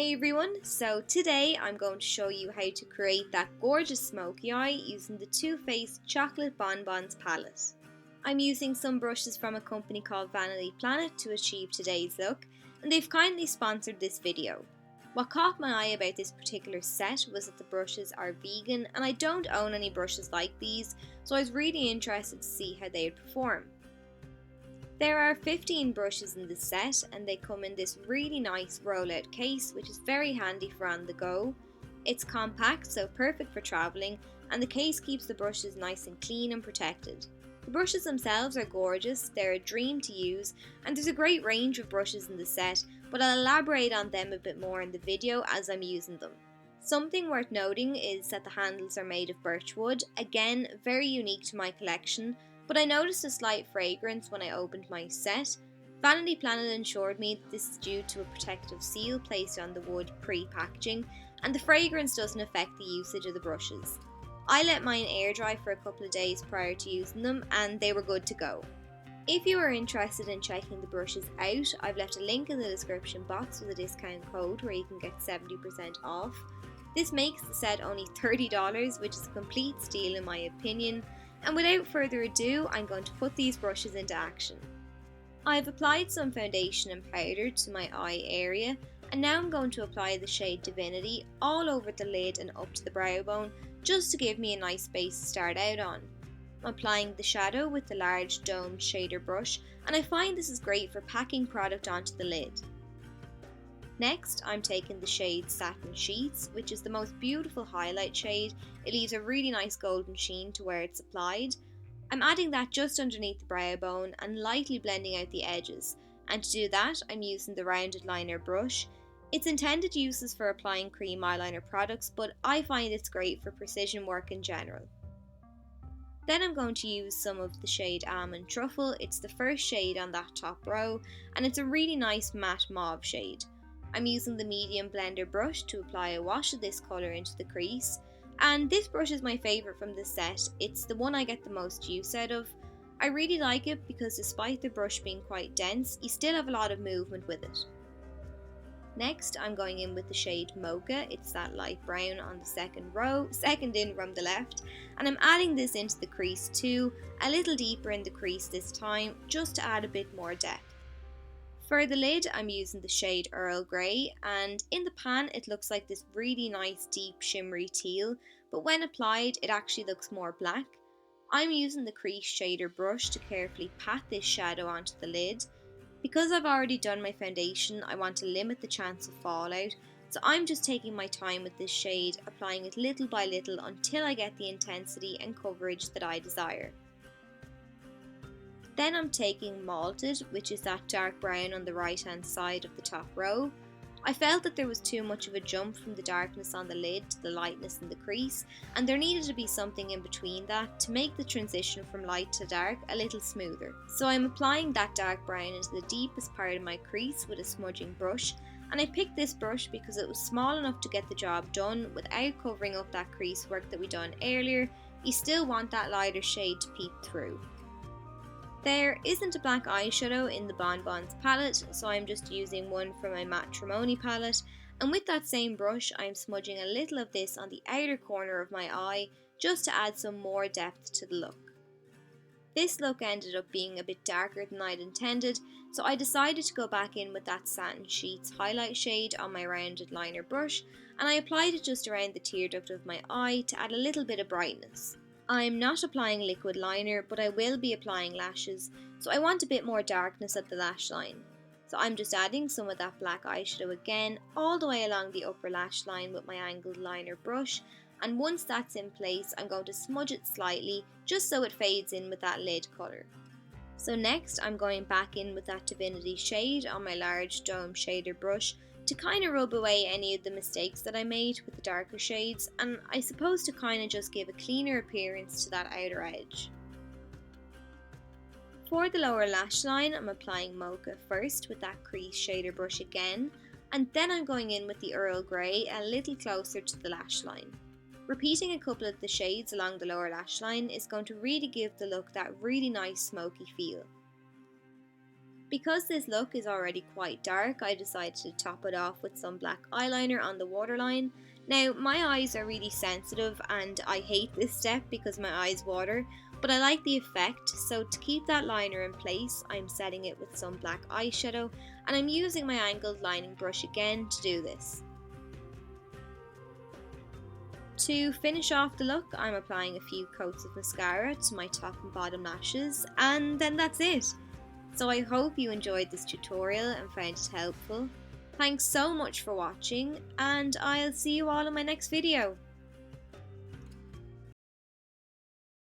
Hey everyone, so today I'm going to show you how to create that gorgeous smoky eye using the Too Faced Chocolate Bonbons palette. I'm using some brushes from a company called Vanity Planet to achieve today's look, and they've kindly sponsored this video. What caught my eye about this particular set was that the brushes are vegan, and I don't own any brushes like these, so I was really interested to see how they would perform. There are 15 brushes in this set and they come in this really nice rollout case which is very handy for on the go. It's compact, so perfect for travelling, and the case keeps the brushes nice and clean and protected. The brushes themselves are gorgeous, they're a dream to use, and there's a great range of brushes in the set, but I'll elaborate on them a bit more in the video as I'm using them. Something worth noting is that the handles are made of birch wood, again very unique to my collection, but I noticed a slight fragrance when I opened my set. Vanity Planet assured me that this is due to a protective seal placed on the wood pre-packaging, and the fragrance doesn't affect the usage of the brushes. I let mine air dry for a couple of days prior to using them and they were good to go. If you are interested in checking the brushes out, I've left a link in the description box with a discount code where you can get 70% off. This makes the set only $30, which is a complete steal in my opinion. And without further ado, I'm going to put these brushes into action. I've applied some foundation and powder to my eye area, and now I'm going to apply the shade Divinity all over the lid and up to the brow bone, just to give me a nice base to start out on. I'm applying the shadow with the large domed shader brush, and I find this is great for packing product onto the lid. Next, I'm taking the shade Satin Sheets, which is the most beautiful highlight shade. It leaves a really nice golden sheen to where it's applied. I'm adding that just underneath the brow bone and lightly blending out the edges. And to do that, I'm using the rounded liner brush. Its intended use is for applying cream eyeliner products, but I find it's great for precision work in general. Then I'm going to use some of the shade Almond Truffle. It's the first shade on that top row, and it's a really nice matte mauve shade. I'm using the medium blender brush to apply a wash of this colour into the crease, and this brush is my favourite from this set. It's the one I get the most use out of. I really like it because despite the brush being quite dense, you still have a lot of movement with it. Next, I'm going in with the shade Mocha. It's that light brown on the second row, second in from the left, and I'm adding this into the crease too, a little deeper in the crease this time, just to add a bit more depth. For the lid, I'm using the shade Earl Grey, and in the pan it looks like this really nice deep shimmery teal, but when applied it actually looks more black. I'm using the crease shader brush to carefully pat this shadow onto the lid. Because I've already done my foundation, I want to limit the chance of fallout, so I'm just taking my time with this shade, applying it little by little until I get the intensity and coverage that I desire. Then I'm taking Malted, which is that dark brown on the right hand side of the top row. I felt that there was too much of a jump from the darkness on the lid to the lightness in the crease, and there needed to be something in between that to make the transition from light to dark a little smoother. So I'm applying that dark brown into the deepest part of my crease with a smudging brush, and I picked this brush because it was small enough to get the job done without covering up that crease work that we done earlier. You still want that lighter shade to peek through. There isn't a black eyeshadow in the Bonbons palette, so I'm just using one from my Matte Trimony palette, and with that same brush I'm smudging a little of this on the outer corner of my eye just to add some more depth to the look. This look ended up being a bit darker than I'd intended, so I decided to go back in with that Satin Sheets highlight shade on my rounded liner brush, and I applied it just around the tear duct of my eye to add a little bit of brightness. I'm not applying liquid liner, but I will be applying lashes, so I want a bit more darkness at the lash line. So I'm just adding some of that black eyeshadow again, all the way along the upper lash line with my angled liner brush, and once that's in place I'm going to smudge it slightly, just so it fades in with that lid colour. So next I'm going back in with that Divinity shade on my large dome shader brush, to kind of rub away any of the mistakes that I made with the darker shades, and I suppose to kind of just give a cleaner appearance to that outer edge. For the lower lash line, I'm applying Mocha first with that crease shader brush again, and then I'm going in with the Earl Grey a little closer to the lash line. Repeating a couple of the shades along the lower lash line is going to really give the look that really nice smoky feel. Because this look is already quite dark, I decided to top it off with some black eyeliner on the waterline. Now, my eyes are really sensitive and I hate this step because my eyes water, but I like the effect, so to keep that liner in place, I'm setting it with some black eyeshadow, and I'm using my angled lining brush again to do this. To finish off the look, I'm applying a few coats of mascara to my top and bottom lashes, and then that's it. So I hope you enjoyed this tutorial and found it helpful. Thanks so much for watching, and I'll see you all in my next video.